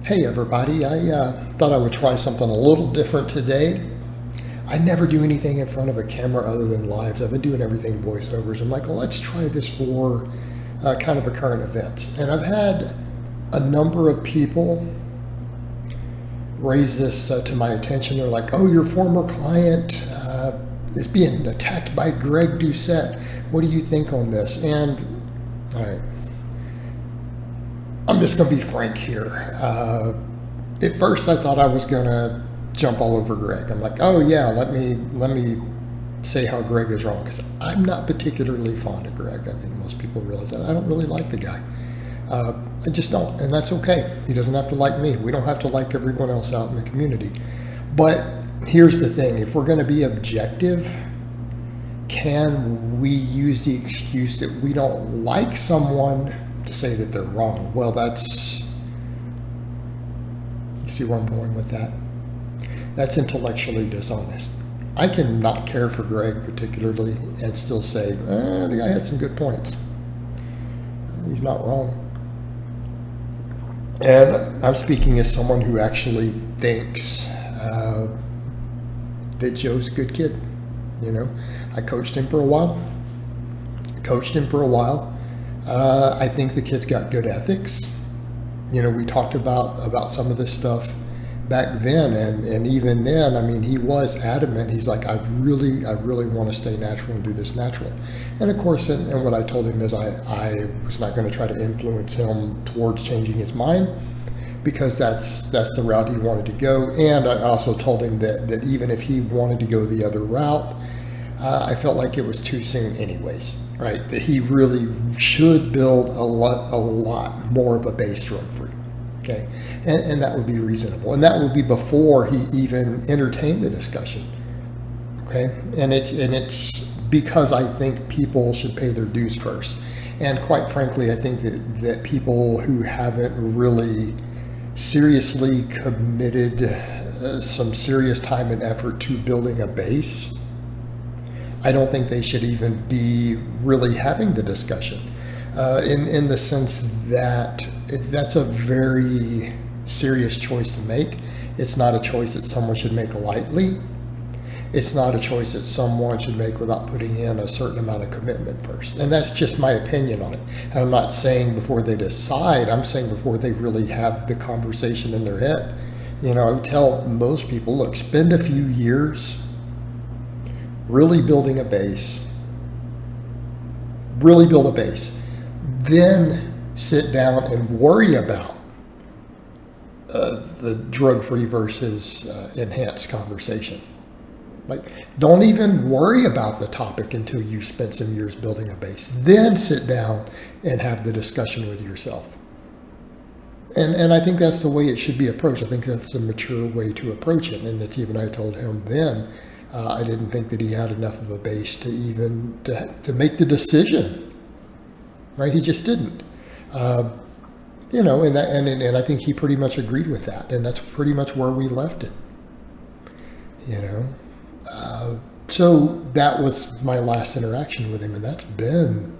Hey everybody, I thought I would try something a little different today. I never do anything in front of a camera other than lives. I've been doing everything voiceovers. I'm like, let's try this for kind of a current events. And I've had a number of people raise this to my attention. They're like, oh, your former client is being attacked by Greg Doucette. What do you think on this? And all right, I'm just going to be frank here. At first, I thought I was going to jump all over Greg. I'm like, oh yeah, let me say how Greg is wrong, because I'm not particularly fond of Greg. I think most people realize that. I don't really like the guy. I just don't, and that's okay. He doesn't have to like me. We don't have to like everyone else out in the community. But here's the thing: if we're going to be objective, can we use the excuse that we don't like someone to say that they're wrong? Well, you see where I'm going with that? That's intellectually dishonest. I can not care for Greg particularly and still say, the guy had some good points. He's not wrong. And I'm speaking as someone who actually thinks that Joe's a good kid. You know, I coached him for a while. I think the kid's got good ethics. You know, we talked about some of this stuff back then, and even then, I mean, he was adamant. He's like, I really want to stay natural and do this natural. And of course, and what I told him is I was not going to try to influence him towards changing his mind, because that's the route he wanted to go. And I also told him that even if he wanted to go the other route, I felt like it was too soon anyways, right? That he really should build a lot more of a base drug-free, okay? And that would be reasonable. And that would be before he even entertained the discussion, okay? And it's because I think people should pay their dues first. And quite frankly, I think that people who haven't really seriously committed some serious time and effort to building a base, I don't think they should even be really having the discussion, in the sense that that's a very serious choice to make. It's not a choice that someone should make lightly. It's not a choice that someone should make without putting in a certain amount of commitment first. And that's just my opinion on it. And I'm not saying before they decide, I'm saying before they really have the conversation in their head. You know, I would tell most people, look, spend a few years really building a base, then sit down and worry about the drug-free versus enhanced conversation. Like, don't even worry about the topic until you've spent some years building a base. Then sit down and have the discussion with yourself. And I think that's the way it should be approached. I think that's a mature way to approach it. And it's even I told him then, I didn't think that he had enough of a base to even to make the decision, right? He just didn't, you know, and I think he pretty much agreed with that, and that's pretty much where we left it, you know. So that was my last interaction with him, and that's been,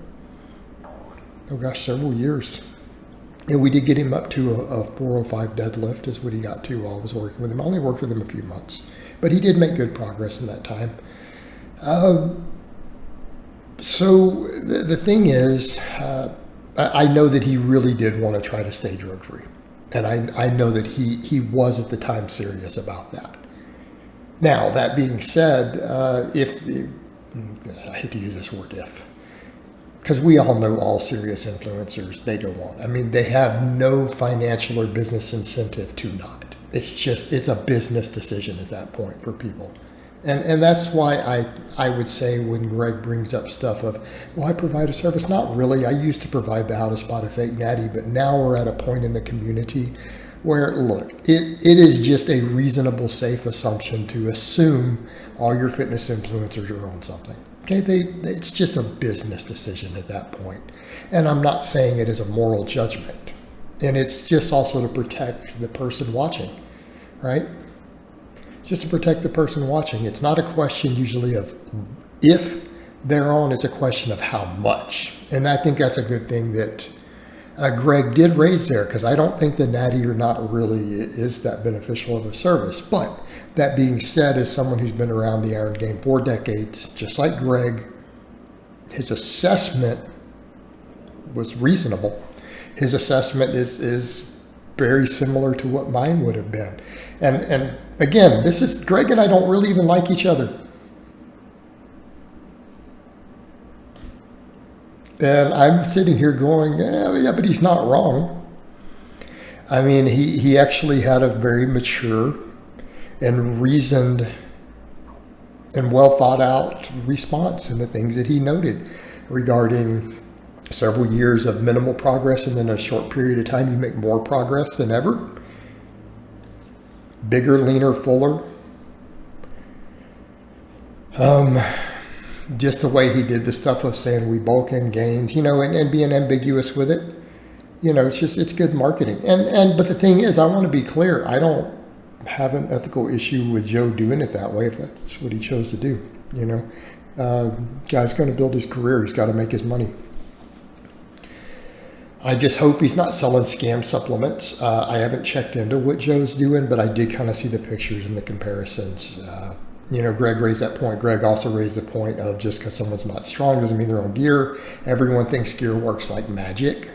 oh gosh, several years. And we did get him up to a 405 deadlift is what he got to while I was working with him. I only worked with him a few months, but he did make good progress in that time. So the thing is, I know that he really did want to try to stay drug-free. And I know that he was at the time serious about that. Now, that being said, I hate to use this word if, because we all know all serious influencers, they go on. I mean, they have no financial or business incentive to not. It's a business decision at that point for people. And that's why I would say when Greg brings up stuff of, well, I provide a service. Not really. I used to provide the how to spot a fake natty, but now we're at a point in the community where, look, it is just a reasonable, safe assumption to assume all your fitness influencers are on something. Okay, it's just a business decision at that point. And I'm not saying it is a moral judgment. And it's just also to protect the person watching, right? It's just to protect the person watching. It's not a question usually of if they're on, it's a question of how much. And I think that's a good thing that Greg did raise there, because I don't think the natty or not really is that beneficial of a service. But that being said, as someone who's been around the iron game for decades, just like Greg, his assessment was reasonable. His assessment is very similar to what mine would have been. And again, this is, Greg and I don't really even like each other. And I'm sitting here going, yeah, but he's not wrong. I mean, he actually had a very mature and reasoned and well thought out response in the things that he noted regarding several years of minimal progress, and then a short period of time you make more progress than ever. Bigger, leaner, fuller. Just the way he did the stuff of saying we bulk in gains, and being ambiguous with it. It's good marketing. But the thing is, I want to be clear. I don't have an ethical issue with Joe doing it that way if that's what he chose to do. Guy's going to build his career. He's got to make his money. I just hope he's not selling scam supplements. I haven't checked into what Joe's doing, but I did kind of see the pictures and the comparisons. Greg raised that point. Greg also raised the point of just because someone's not strong doesn't mean they're on gear. Everyone thinks gear works like magic.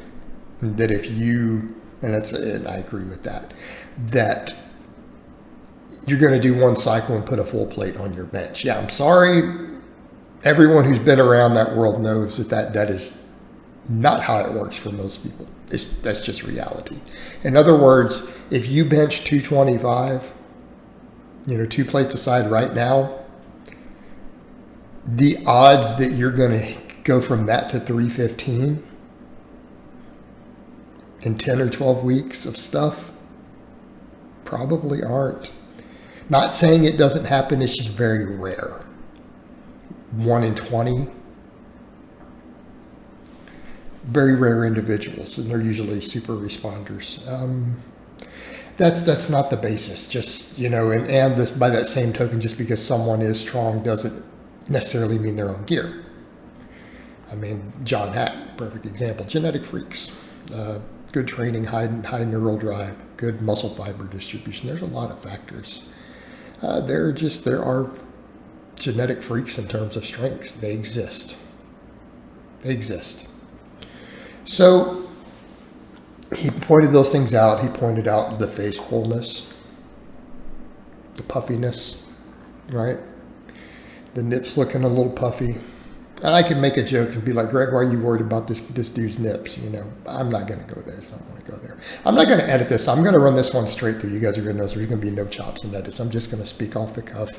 That if you, and I agree with that, that you're going to do one cycle and put a full plate on your bench. Yeah, I'm sorry. Everyone who's been around that world knows that is not how it works for most people. That's just reality. In other words, if you bench 225, 2 plates aside right now, the odds that you're going to go from that to 315 in 10 or 12 weeks of stuff probably aren't. Not saying it doesn't happen, it's just very rare. 1 in 20. Very rare individuals, and they're usually super responders. That's not the basis. Just, and this, by that same token, just because someone is strong doesn't necessarily mean they're on gear. I mean, John Hack, perfect example. Genetic freaks. Good training, high neural drive, good muscle fiber distribution. There's a lot of factors. There are genetic freaks in terms of strengths. They exist. So he pointed those things out. He pointed out the face fullness, the puffiness, right? The nips looking a little puffy. And I can make a joke and be like, Greg, why are you worried about this dude's nips? I'm not going to go there. So I don't want to go there. I'm not going to edit this. I'm going to run this one straight through. You guys are going to know there's going to be no chops and edits. I'm just going to speak off the cuff.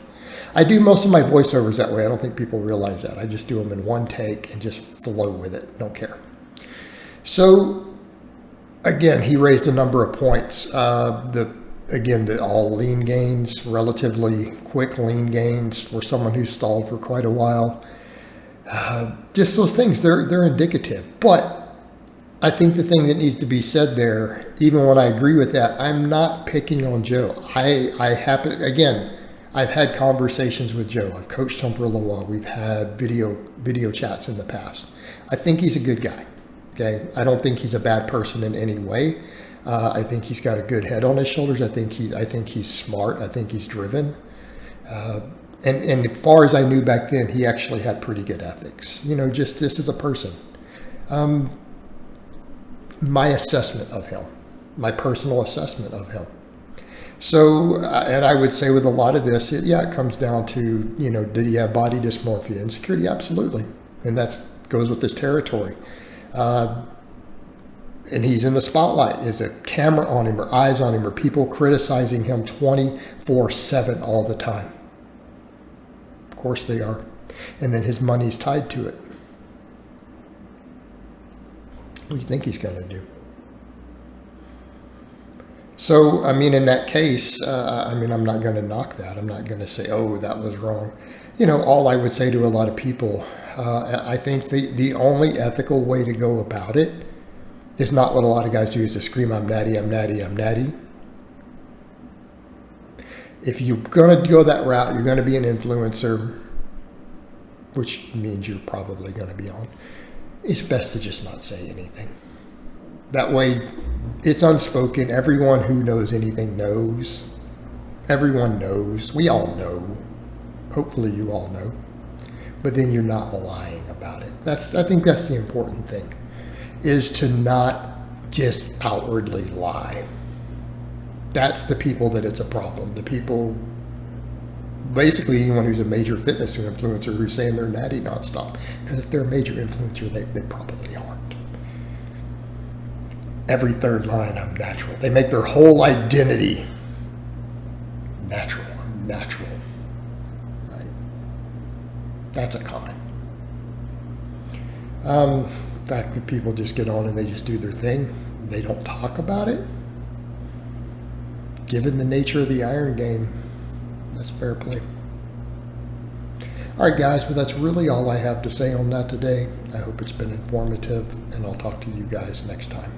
I do most of my voiceovers that way. I don't think people realize that. I just do them in one take and just flow with it. Don't care. So, again, he raised a number of points. The all lean gains, relatively quick lean gains for someone who's stalled for quite a while. Just those things, they're indicative. But I think the thing that needs to be said there, even when I agree with that, I'm not picking on Joe. I've had conversations with Joe. I've coached him for a little while. We've had video chats in the past. I think he's a good guy. Okay, I don't think he's a bad person in any way. I think he's got a good head on his shoulders. I think he's smart. I think he's driven. And as far as I knew back then, he actually had pretty good ethics. Just as a person. My assessment of him, my personal assessment of him. So, and I would say with a lot of this, it comes down to, did he have body dysmorphia, insecurity? Absolutely. And that goes with this territory. And he's in the spotlight. Is a camera on him or eyes on him or people criticizing him 24/7 all the time? Of course they are. And then his money's tied to it. What do you think he's going to do? So, in that case, I'm not going to knock that. I'm not going to say, oh, that was wrong. All I would say to a lot of people, I think the only ethical way to go about it is not what a lot of guys do, is to scream, I'm natty, I'm natty, I'm natty. If you're going to go that route, you're going to be an influencer, which means you're probably going to be on. It's best to just not say anything. That way, it's unspoken. Everyone who knows anything knows. Everyone knows. We all know. Hopefully you all know. But then you're not lying about it. I think that's the important thing, is to not just outwardly lie. That's the people that it's a problem. The people, basically anyone who's a major fitness influencer who's saying they're natty nonstop. Because if they're a major influencer, they probably aren't. Every third line, I'm natural. They make their whole identity natural. I'm natural. Right? That's a con. The fact that people just get on and they just do their thing, they don't talk about it. Given the nature of the iron game, that's fair play. All right, guys, well, that's really all I have to say on that today. I hope it's been informative, and I'll talk to you guys next time.